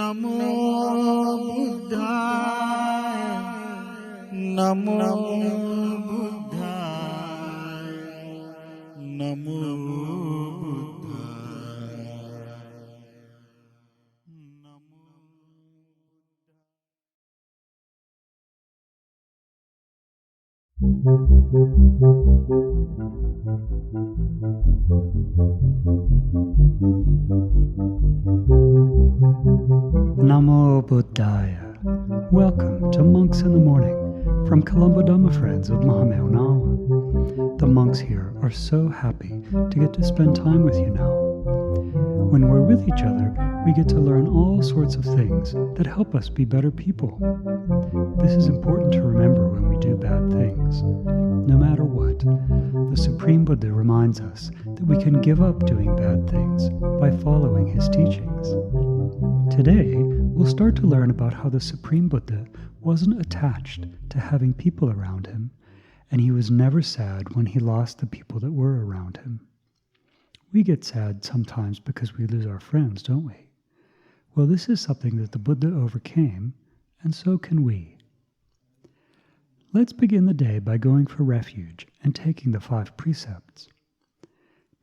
Namo Buddhaya. Namo Buddhaya. Namo Buddhaya. Namo Buddhaya. Welcome to Monks in the Morning from Colombo Dhamma Friends of Mahameonawa. The monks here are so happy to get to spend time with you now. When we're with each other, we get to learn all sorts of things that help us be better people. This is important to remember when we do bad things. No matter what, the Supreme Buddha reminds us that we can give up doing bad things by following his teachings. Today, we'll start to learn about how the Supreme Buddha wasn't attached to having people around him, and he was never sad when he lost the people that were around him. We get sad sometimes because we lose our friends, don't we? Well, this is something that the Buddha overcame, and so can we. Let's begin the day by going for refuge and taking the 5 precepts.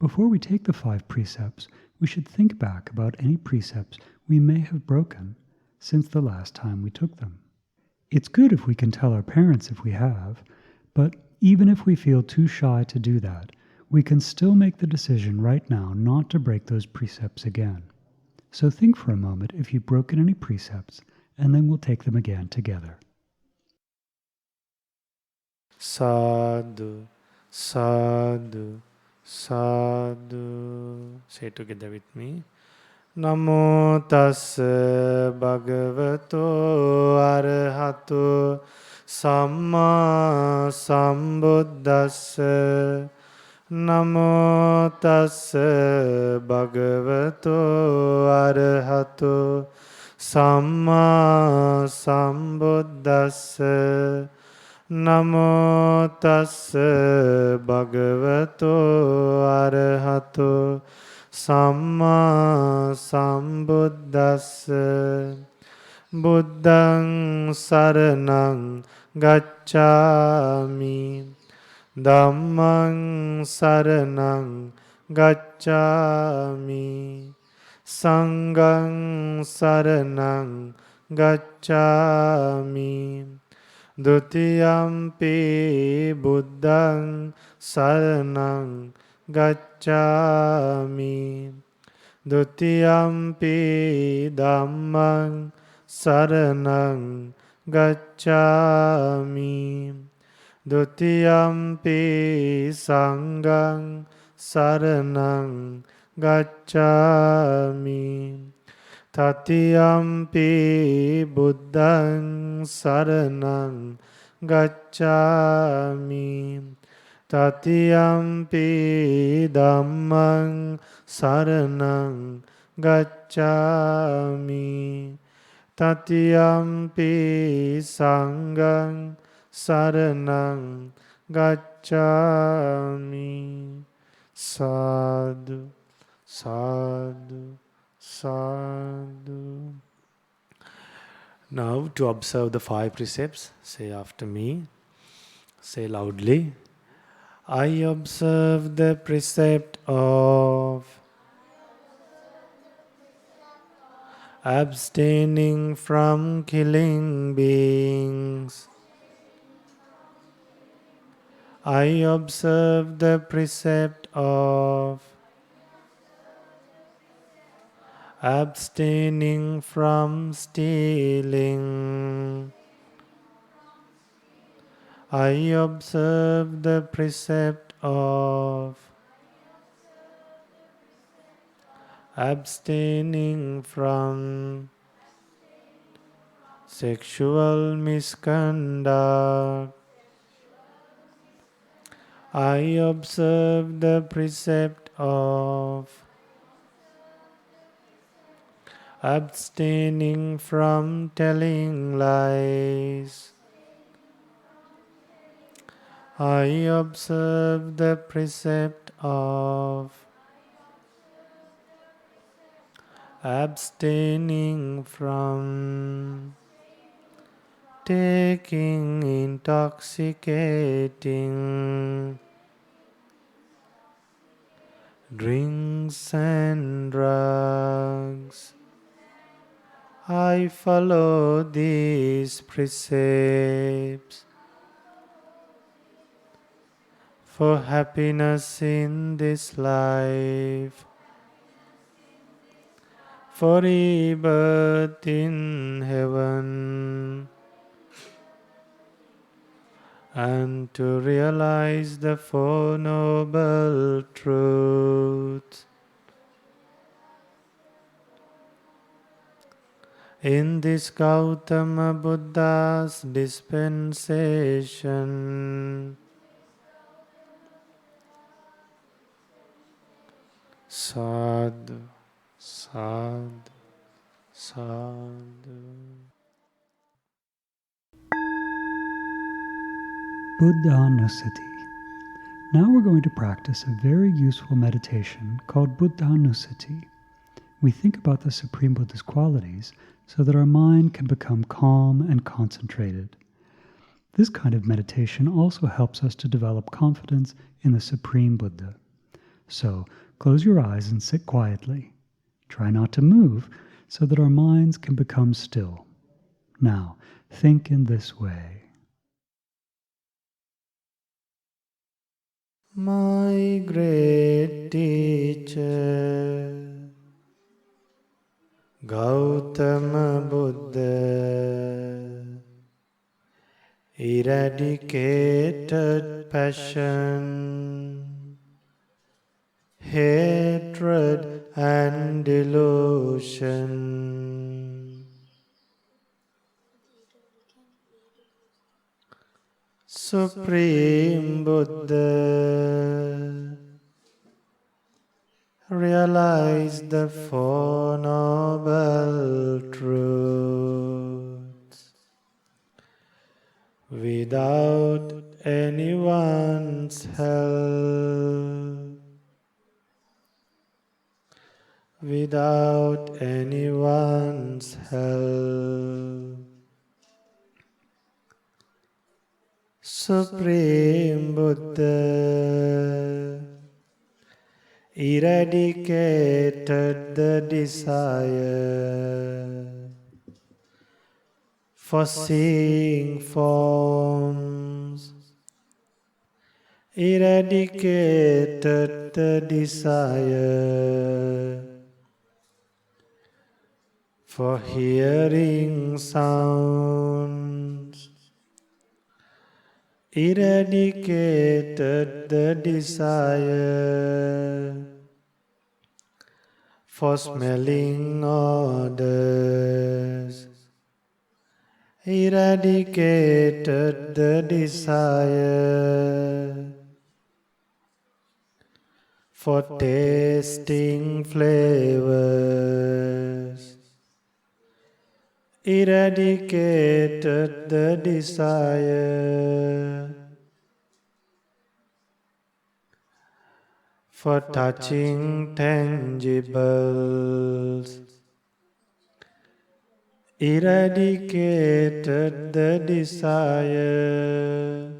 Before we take the 5 precepts, we should think back about any precepts we may have broken since the last time we took them. It's good if we can tell our parents if we have, but even if we feel too shy to do that, we can still make the decision right now not to break those precepts again. So think for a moment if you've broken any precepts, and then we'll take them again together. Sadhu, sadhu, sadhu. Say together with me. Namo tassa bhagavato arahato samma sambuddhassa. Namo tassa bhagavato arahato samma sambuddhassa. Namo tassa bhagavato arahato samma sambuddhassa. Buddhaṃ saranang gacchāmi. Dhammaṃ saranang gacchāmi. Sanghaṃ saranang gacchāmi. Dutiyampi buddhaṃ saranang gacchāmi. Dutiyampi dhammaṃ saranang gacchāmi. Dutiyampi sanghaṃ saranang gacchāmi. Tatiyampi buddhaṃ saranang gacchāmi. Tatiyampi dhammaṃ saranang gacchāmi. Tatiyampi sanghaṃ saranang gacchāmi. Sadhu, sadhu, sadhu. Now to observe the 5 precepts, say after me. Say loudly. I observe the precept of abstaining from killing beings. I observe the precept of abstaining from stealing. I observe the precept of abstaining from sexual misconduct. I observe the precept of abstaining from telling lies. I observe the precept of abstaining from taking intoxicating drinks and drugs. I follow these precepts for happiness in this life, for rebirth in heaven, and to realize the Four Noble Truths. In this Gautama Buddha's dispensation, sadhu, sadhu, sadhu. Buddhanusati. Now we're going to practice a very useful meditation called Buddhanusati. We think about the Supreme Buddha's qualities so that our mind can become calm and concentrated. This kind of meditation also helps us to develop confidence in the Supreme Buddha. So close your eyes and sit quietly. Try not to move so that our minds can become still. Now, think in this way. My great teacher, Gautama Buddha, eradicated passion, hatred and delusion. Supreme Buddha, realize the Four Noble Truths without anyone's help, without anyone's help. Supreme Buddha eradicated the desire for seeing forms, eradicated the desire for hearing sounds, eradicated the desire for smelling odors, eradicated the desire for tasting flavors, eradicated the desire for touching tangibles, eradicated the desire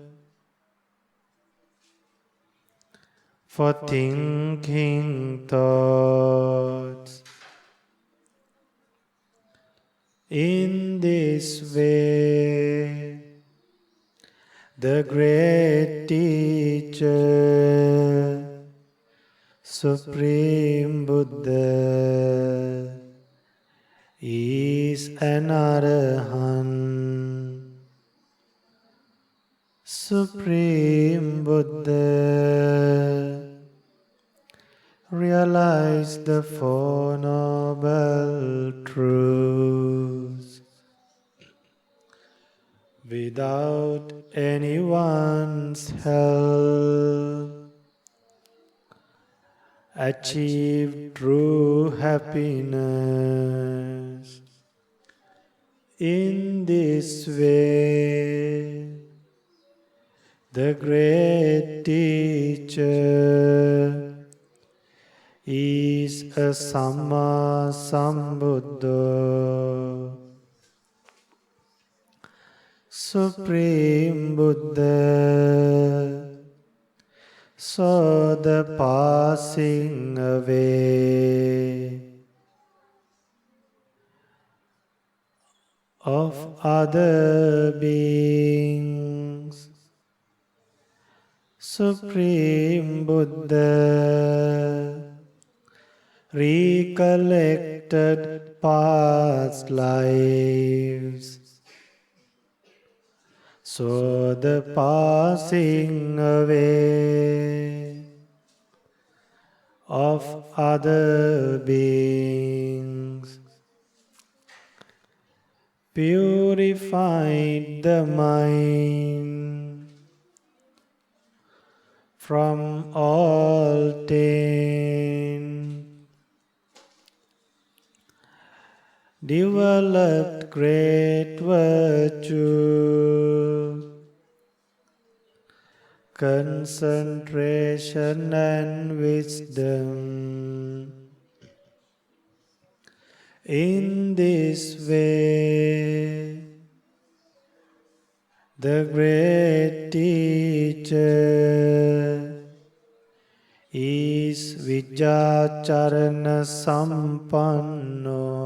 for thinking thoughts. In this way, the great teacher, Supreme Buddha, is an Arahant. Supreme Buddha, realize the Four Noble Truths without anyone's help. Achieve true happiness. In this way, the great teacher is a Samma Sambuddha, Supreme Buddha, so the passing away of other beings, Supreme Buddha, recollected past lives, so the passing away of other beings, purified the mind from all taint, developed great virtue, concentration and wisdom. In this way, the great teacher is Vijjacharana Sampanno,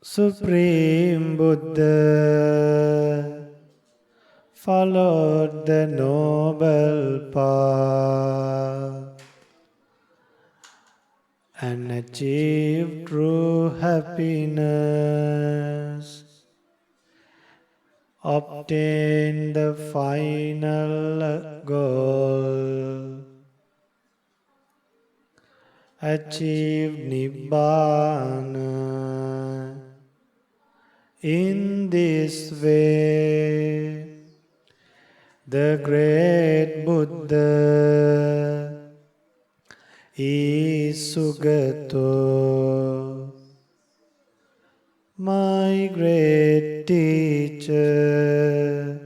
Supreme Buddha, followed the noble path and achieved true happiness, obtained the final goal, achieved Nibbana. In this way, the great Buddha is Sugato, my great teacher,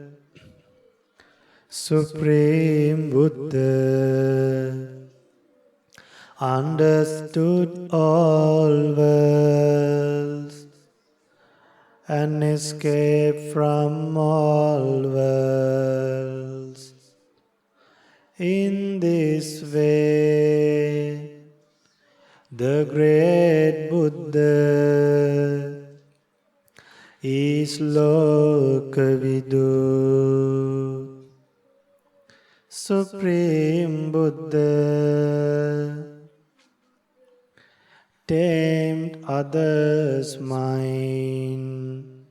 Supreme Buddha, understood all worlds and escaped from all worlds. In this way, the great Buddha is Lokavidu, Supreme Buddha, tamed others' mind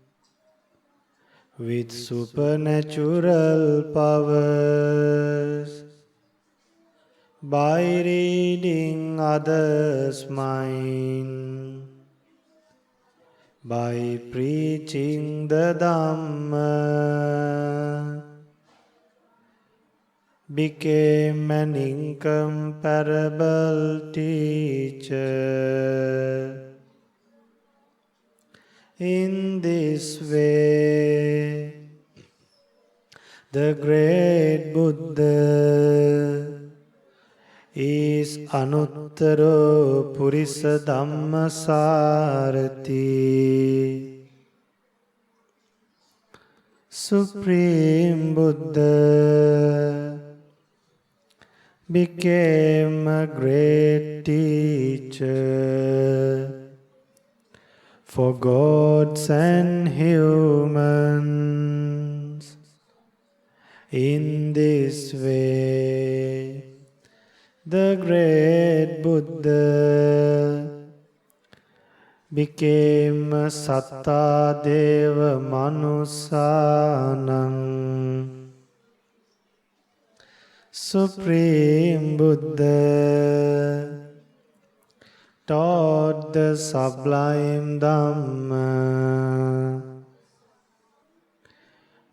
with supernatural powers by reading others' mind, by preaching the Dhamma, became an incomparable teacher. In this way, the great Buddha is Anuttaro Purisa Dhammasarati, Supreme Buddha, became a great teacher for gods and humans. In this way, the great Buddha became Satta Deva Manusanam, Supreme Buddha, taught the sublime Dhamma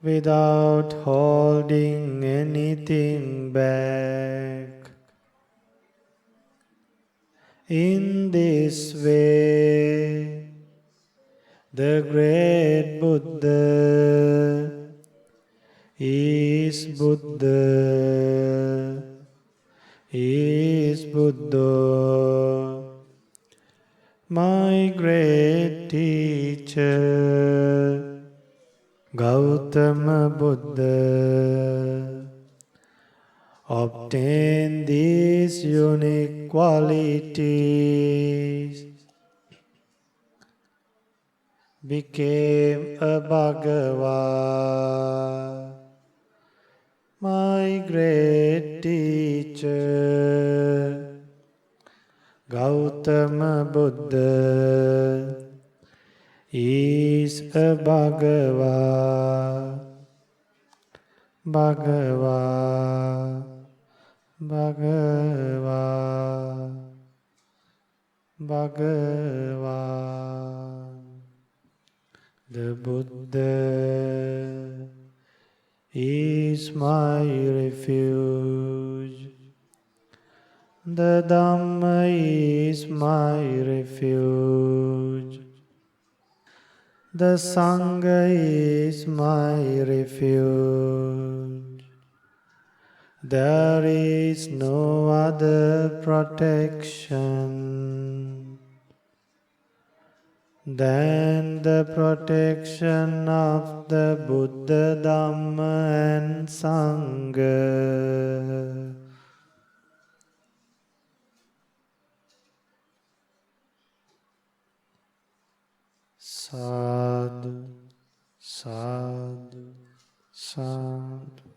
without holding anything back. In this way, the great Buddha is Buddha, Buddha, my great teacher, Gautama Buddha, obtained these unique qualities, became a Bhagava, my great teacher, Gautama Buddha, is a Bhagava, Bhagava, Bhagava, Bhagava. The Buddha is my refuge. The Dhamma is my refuge. The Sangha is my refuge. There is no other protection than the protection of the Buddha, Dhamma and Sangha. Sadhu, sadhu, sadhu.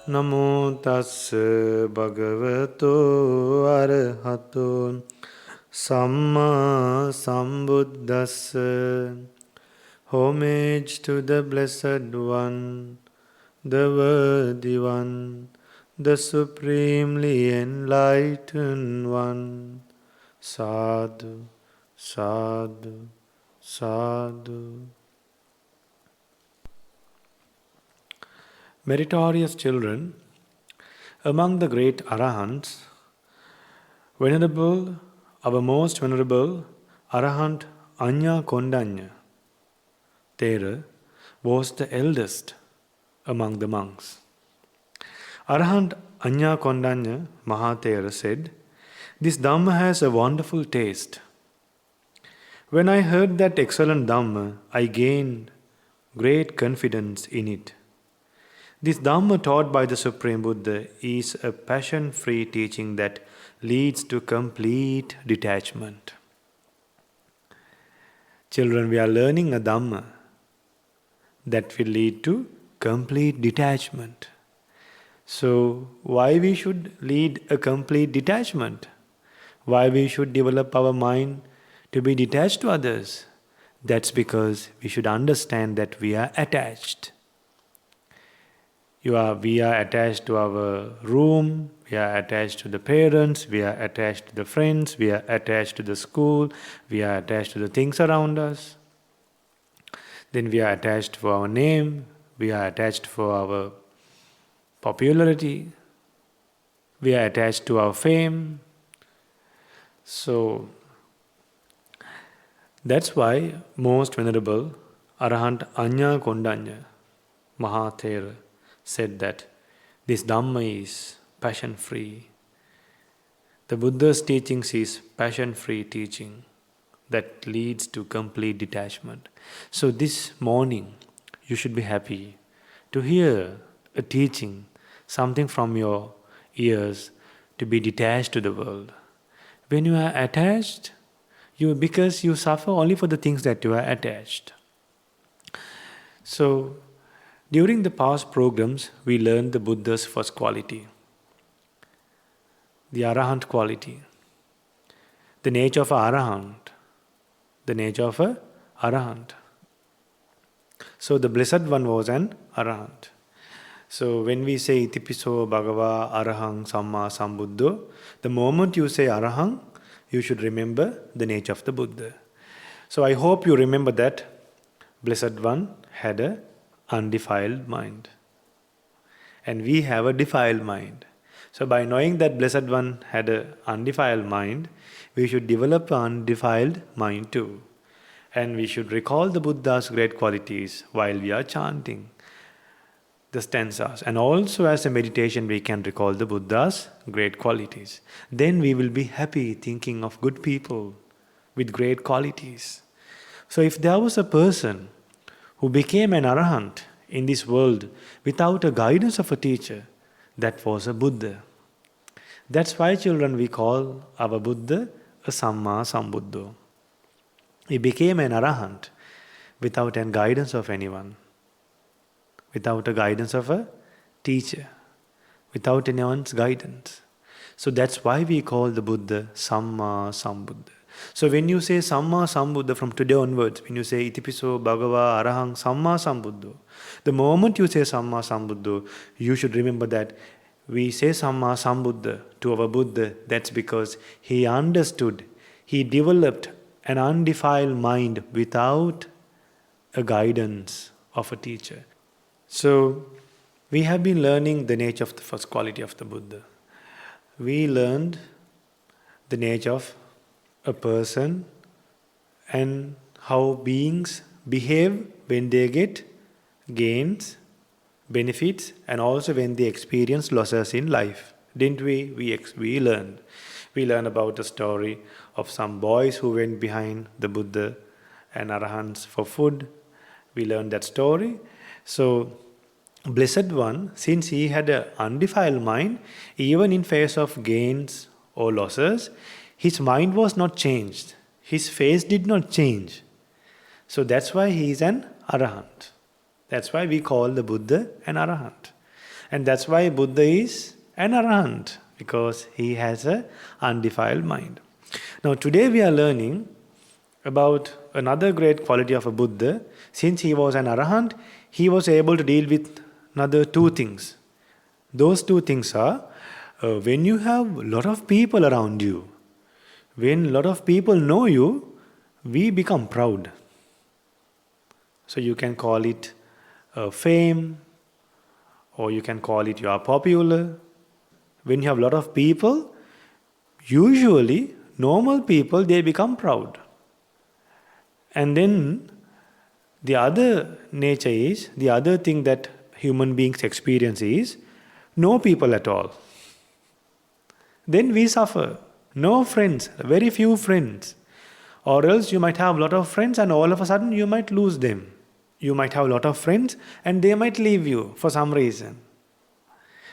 Namo tassa bhagavato arahato samma sambuddhassa. Homage to the Blessed One, the Worthy One, the Supremely Enlightened One. Sadhu, sadhu, sadhu. Meritorious children, among the great Arahants, Venerable, our most venerable Arahant Anya Kondanya Thera was the eldest among the monks. Arahant Anya Kondanya Mahathera said, "This Dhamma has a wonderful taste. When I heard that excellent Dhamma, I gained great confidence in it. This Dhamma taught by the Supreme Buddha is a passion-free teaching that leads to complete detachment." Children, we are learning a Dhamma that will lead to complete detachment. So, why we should lead a complete detachment? Why we should develop our mind to be detached to others? That's because we should understand that we are attached. We are attached to our room, we are attached to the parents, we are attached to the friends, we are attached to the school, we are attached to the things around us. Then we are attached for our name, we are attached for our popularity, we are attached to our fame. So, that's why most venerable Arahant Anya Kondanya Mahathera said that this Dhamma is passion-free. The Buddha's teachings is passion-free teaching that leads to complete detachment. So this morning, you should be happy to hear a teaching, something from your ears, to be detached to the world. When you are attached, because you suffer only for the things that you are attached. So, during the past programs, we learned the Buddha's first quality, the Arahant quality, the nature of an Arahant, the nature of an Arahant. So the Blessed One was an Arahant. So when we say Itipiso Bhagava Arahang Samma Sambuddho, the moment you say Arahang, you should remember the nature of the Buddha. So I hope you remember that Blessed One had a undefiled mind. And we have a defiled mind. So by knowing that Blessed One had an undefiled mind, we should develop an undefiled mind too. And we should recall the Buddha's great qualities while we are chanting. the stanzas. And also as a meditation, we can recall the Buddha's great qualities. Then we will be happy thinking of good people with great qualities. So if there was a person who became an arahant in this world without a guidance of a teacher, that was a Buddha. That's why, children, we call our Buddha a Samma Sambuddho. He became an arahant without a guidance of anyone, without a guidance of a teacher, without anyone's guidance. So that's why we call the Buddha Samma Sambuddha. So when you say Samma Sambuddha from today onwards, when you say Itipiso Bhagava Arahang Samma Sambuddho, the moment you say Samma Sambuddho, you should remember that we say Samma Sambuddha to our Buddha, that's because he understood, he developed an undefiled mind without a guidance of a teacher. So we have been learning the nature of the first quality of the Buddha. We learned the nature of a person and how beings behave when they get gains, benefits, and also when they experience losses in life. Didn't we? We learned. We learned about the story of some boys who went behind the Buddha and Arahants for food. We learned that story. So, Blessed One, since he had an undefiled mind, even in face of gains or losses, his mind was not changed. His face did not change. So that's why he is an Arahant. That's why we call the Buddha an Arahant. And that's why Buddha is an Arahant, because he has an undefiled mind. Now today we are learning about another great quality of a Buddha. Since he was an Arahant, he was able to deal with another two things. Those two things are, when you have a lot of people around you, when a lot of people know you, we become proud. So you can call it fame, or you can call it you are popular. When you have a lot of people, usually normal people, they become proud. And then the other nature is, the other thing that human beings experience is, no people at all. Then we suffer. No friends, very few friends. Or else you might have a lot of friends and all of a sudden you might lose them. You might have a lot of friends and they might leave you for some reason.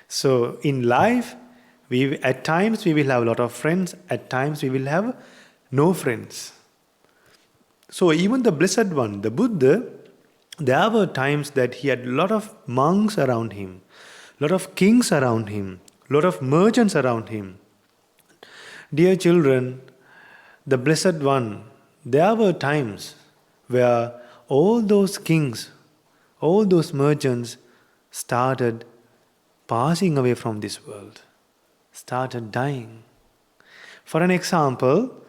So in life, at times we will have a lot of friends, at times we will have no friends. So even the Blessed One, the Buddha, there were times that he had a lot of monks around him, a lot of kings around him, a lot of merchants around him. Dear children, the Blessed One, there were times where all those kings, all those merchants started passing away from this world, started dying. For an example,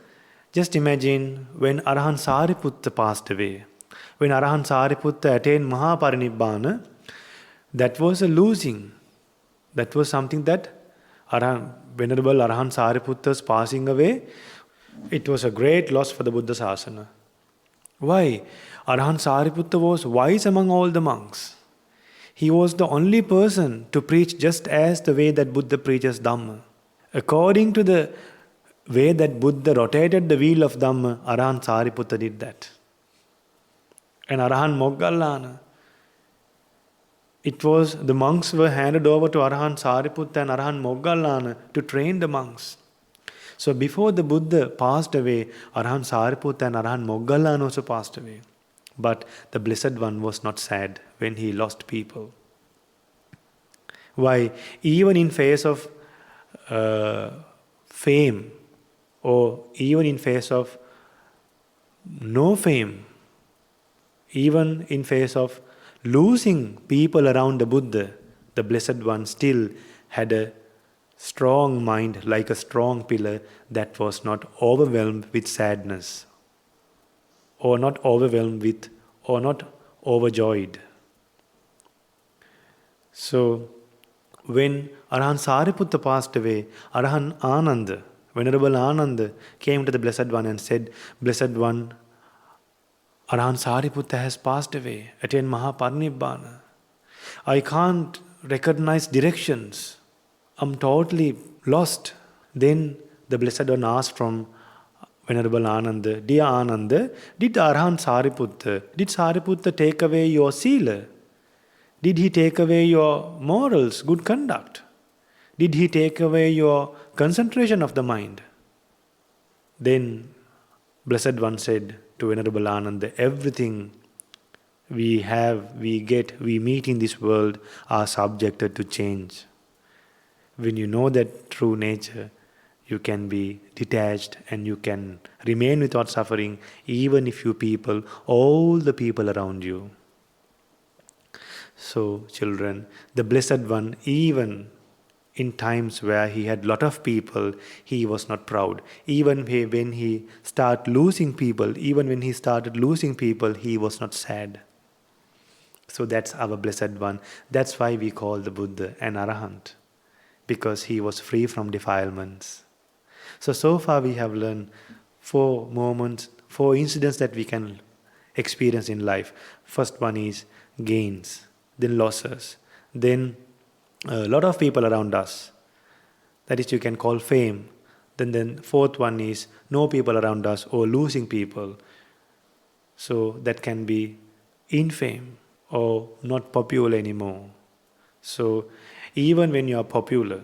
just imagine when Arahant Sariputta passed away. When Arahant Sariputta attained Mora Paritta, that was a losing. That was something that Venerable Arahant Sariputta's passing away, it was a great loss for the Buddha Sasana. Why? Arahant Sariputta was wise among all the monks. He was the only person to preach just as the way that Buddha preaches Dhamma. According to the way that Buddha rotated the wheel of Dhamma, Arahant Sariputta did that. And Arahant Moggallana, the monks were handed over to Arahant Sariputta and Arahant Moggallana to train the monks. So before the Buddha passed away, Arahant Sariputta and Arahant Moggallana also passed away. But the Blessed One was not sad when he lost people. Why? Even in face of fame, or even in face of no fame, even in face of losing people around the Buddha, the Blessed One still had a strong mind, like a strong pillar that was not overwhelmed with sadness, or not overwhelmed with, or not overjoyed. So, when Arahant Sariputta passed away, Arahant Ananda, Venerable Ananda, came to the Blessed One and said, Blessed One, Arahant Sariputta has passed away, attained Mahaparinibbana. I can't recognize directions. I'm totally lost. Then the Blessed One asked from Venerable Ananda, Dear Ananda, did Arahant Sariputta take away your sila? Did he take away your morals, good conduct? Did he take away your concentration of the mind? Then Blessed One said to Venerable Ananda, everything we have, we get, we meet in this world are subjected to change. When you know that true nature, you can be detached and you can remain without suffering, even if you people, all the people around you. So, children, the Blessed One, even in times where he had lot of people, he was not proud. Even when he started losing people, he was not sad. So that's our Blessed One. That's why we call the Buddha an Arahant, because he was free from defilements. So far we have learned 4 moments, 4 incidents that we can experience in life. First one is gains, then losses, then a lot of people around us. That is, you can call fame. Then fourth one is no people around us or losing people. So that can be infame or not popular anymore. So even when you are popular,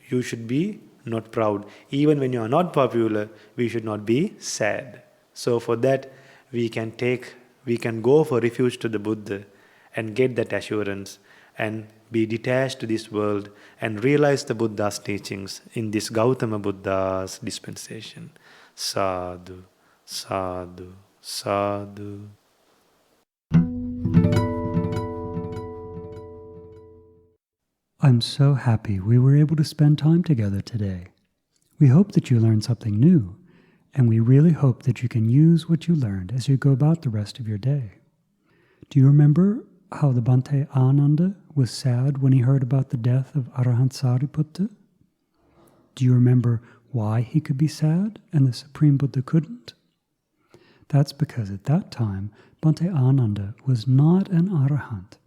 you should be not proud. Even when you are not popular, we should not be sad. So for that, we can go for refuge to the Buddha and get that assurance and be detached to this world and realize the Buddha's teachings in this Gautama Buddha's dispensation. Sadhu, sadhu, sadhu. I'm so happy we were able to spend time together today. We hope that you learned something new, and we really hope that you can use what you learned as you go about the rest of your day. Do you remember how the Bhante Ananda was sad when he heard about the death of Arahant Sariputta? Do you remember why he could be sad and the Supreme Buddha couldn't? That's because at that time, Bhante Ananda was not an Arahant.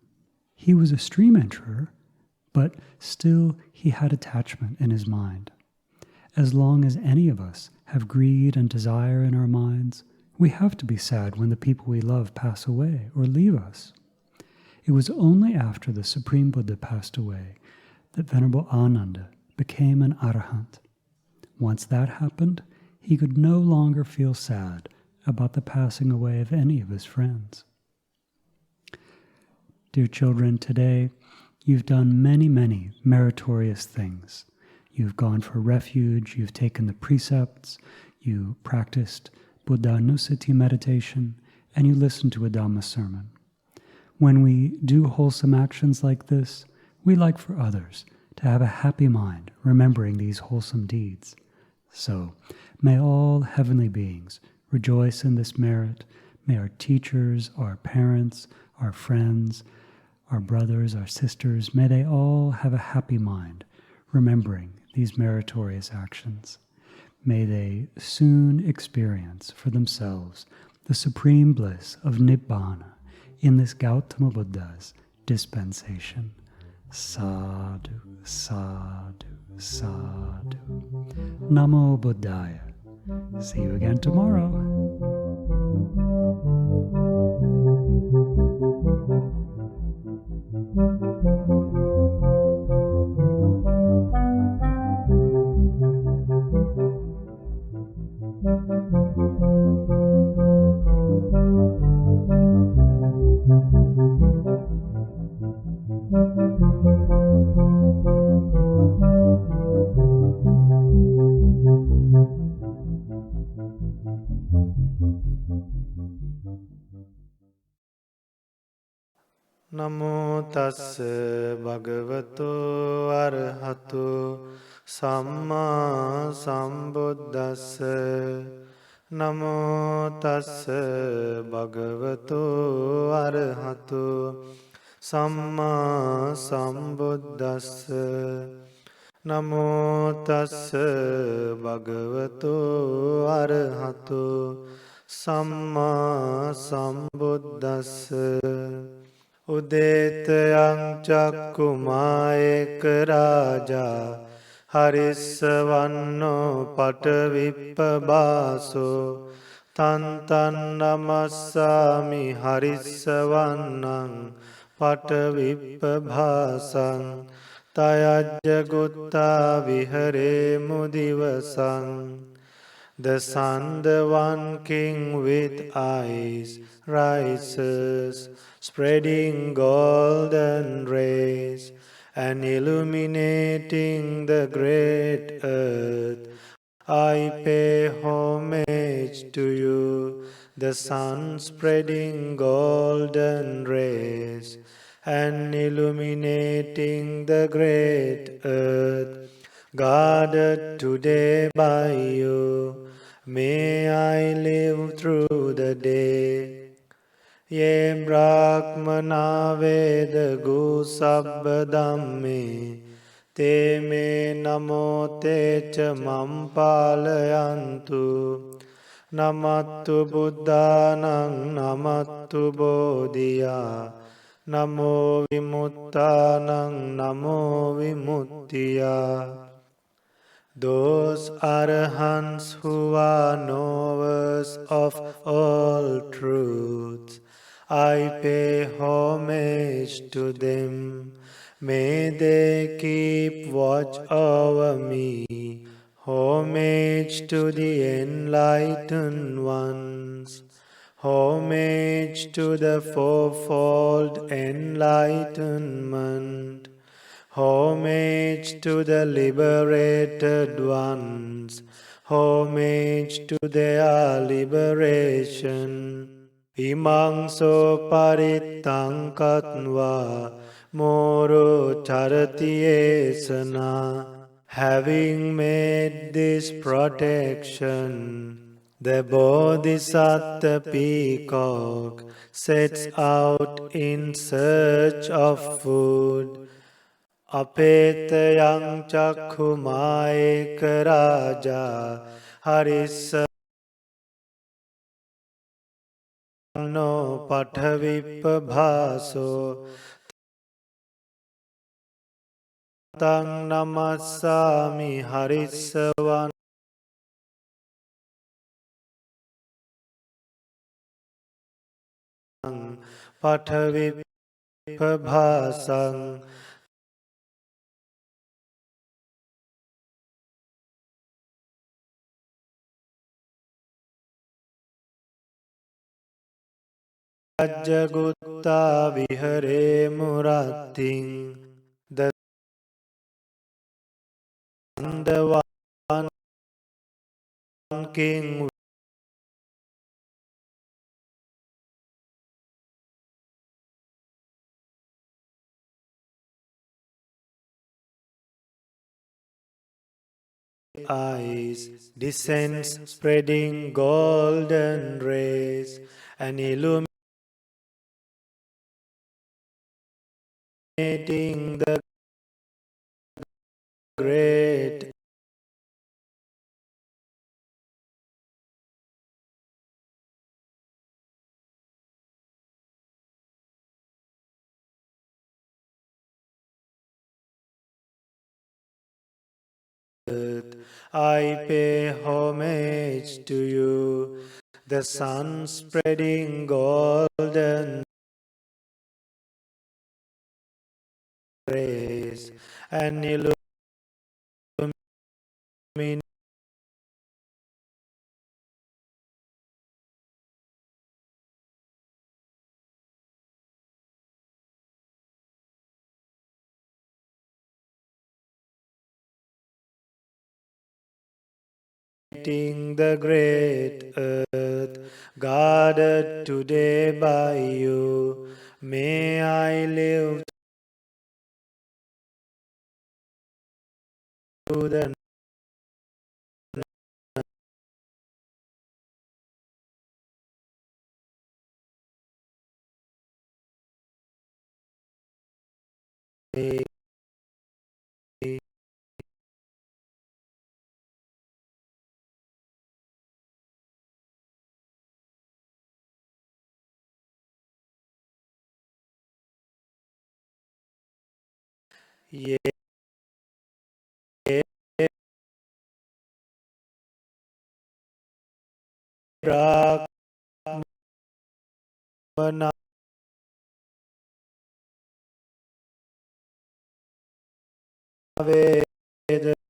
He was a stream enterer, but still he had attachment in his mind. As long as any of us have greed and desire in our minds, we have to be sad when the people we love pass away or leave us. It was only after the Supreme Buddha passed away that Venerable Ananda became an Arahant. Once that happened, he could no longer feel sad about the passing away of any of his friends. Dear children, today you've done many, many meritorious things. You've gone for refuge, you've taken the precepts, you practiced Buddha-nusati meditation, and you listened to a Dhamma sermon. When we do wholesome actions like this, we like for others to have a happy mind remembering these wholesome deeds. So, may all heavenly beings rejoice in this merit. May our teachers, our parents, our friends, our brothers, our sisters, may they all have a happy mind remembering these meritorious actions. May they soon experience for themselves the supreme bliss of Nibbana in this Gautama Buddha's dispensation. Sadhu, sadhu, sadhu. Namo Buddhaya. See you again tomorrow. Namo tassa bhagavato arahato samma sambuddhassa. Namo tassa bhagavato arahato samma sambuddhassa. Namo tassa bhagavato arahato samma sambuddhassa. උදේතයං චක්කුමායක Raja හරිස්සවන්නෝ පටවිප්පබාසෝ තන්තන් නමස්සාමි හරිස්සවන්නං පටවිප්පභාසං තයජ්ජගුත්තා විහරේ මුදිවසං. The sun, the one king with eyes, rises, spreading golden rays and illuminating the great earth. I pay homage to you, the sun spreading golden rays and illuminating the great earth, guarded today by you. May I live through the day. Ye brahmana veda gu sabba dhamme te me namo te cha mampalayantu. Namattu buddhanang namattu bodhiya. Namo vimuttanang namo vimuttiya. Those arahants who are knowers of all truths, I pay homage to them. May they keep watch over me. Homage to the enlightened ones. Homage to the fourfold enlightenment. Homage to the liberated ones. Homage to their liberation. Imang so parittang katva moro charati esana. Having made this protection, the Bodhisattva peacock sets out in search of food. Apetayang chakhumayek raja harissa no pathavippabhaso tang namassami harissavan pathavippabhasang. Ajjagutta vihare muratting. The sun, the one king with eyes descends, spreading golden rays and illuminating the great earth. I pay homage to you, the sun spreading golden rays and illuminating the great earth, guarded today by you. May I live through the night. ye brahmana veda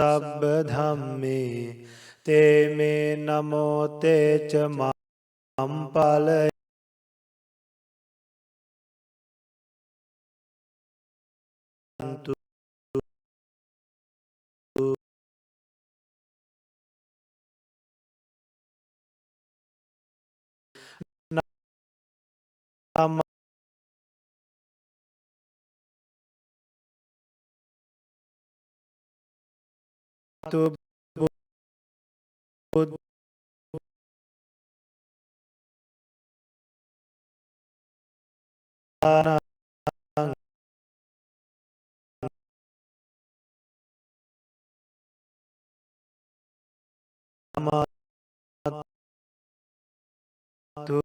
sabba dhamme te me namo te cha mam palayantu namatu buddhanang namatu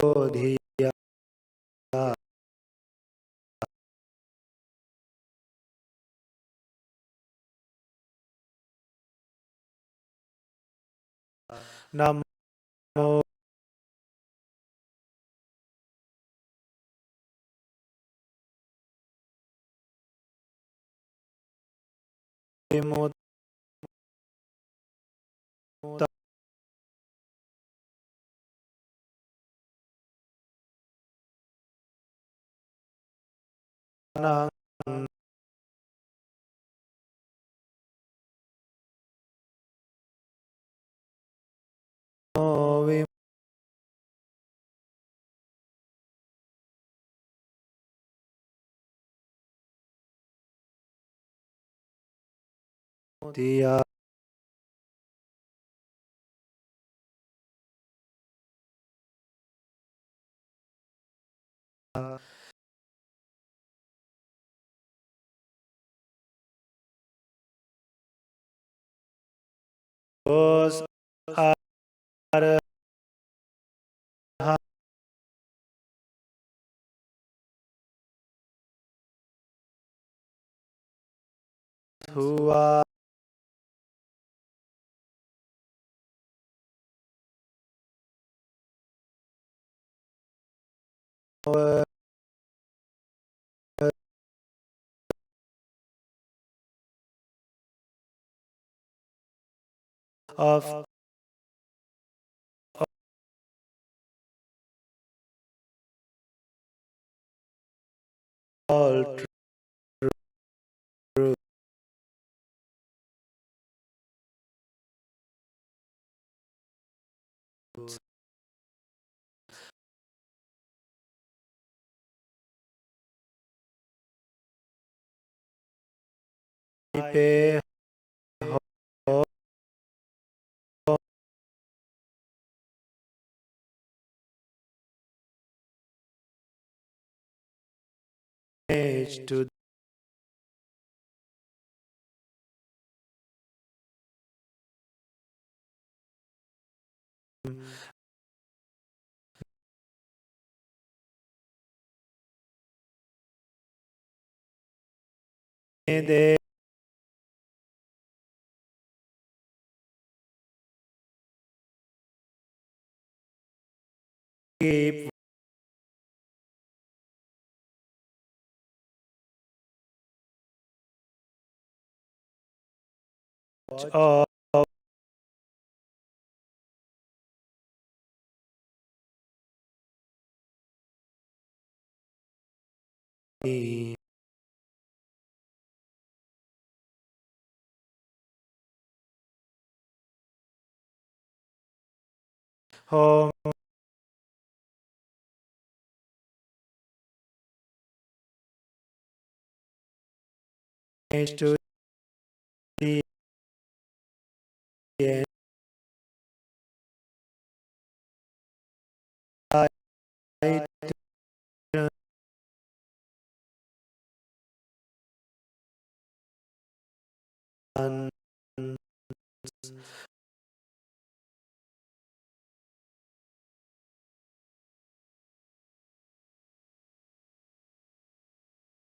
bodhiya namo vimuttanang no vimuttiya those arahants who are worthy of all truth. I pay homage to them. May they keep watch of Om to the end.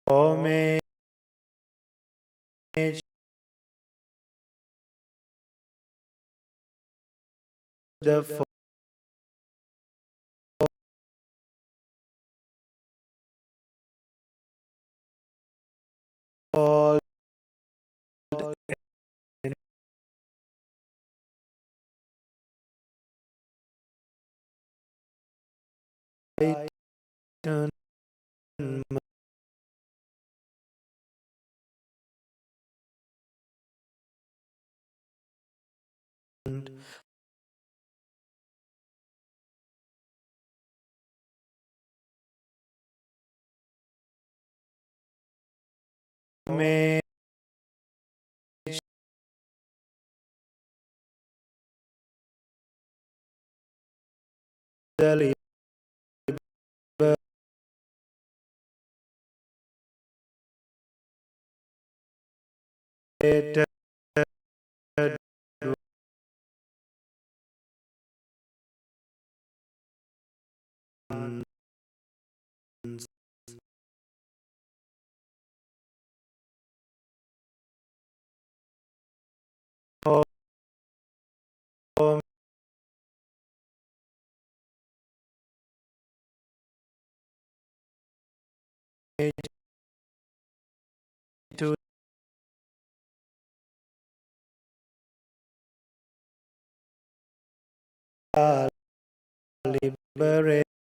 Om the fall may the liberated ones Om to the liberated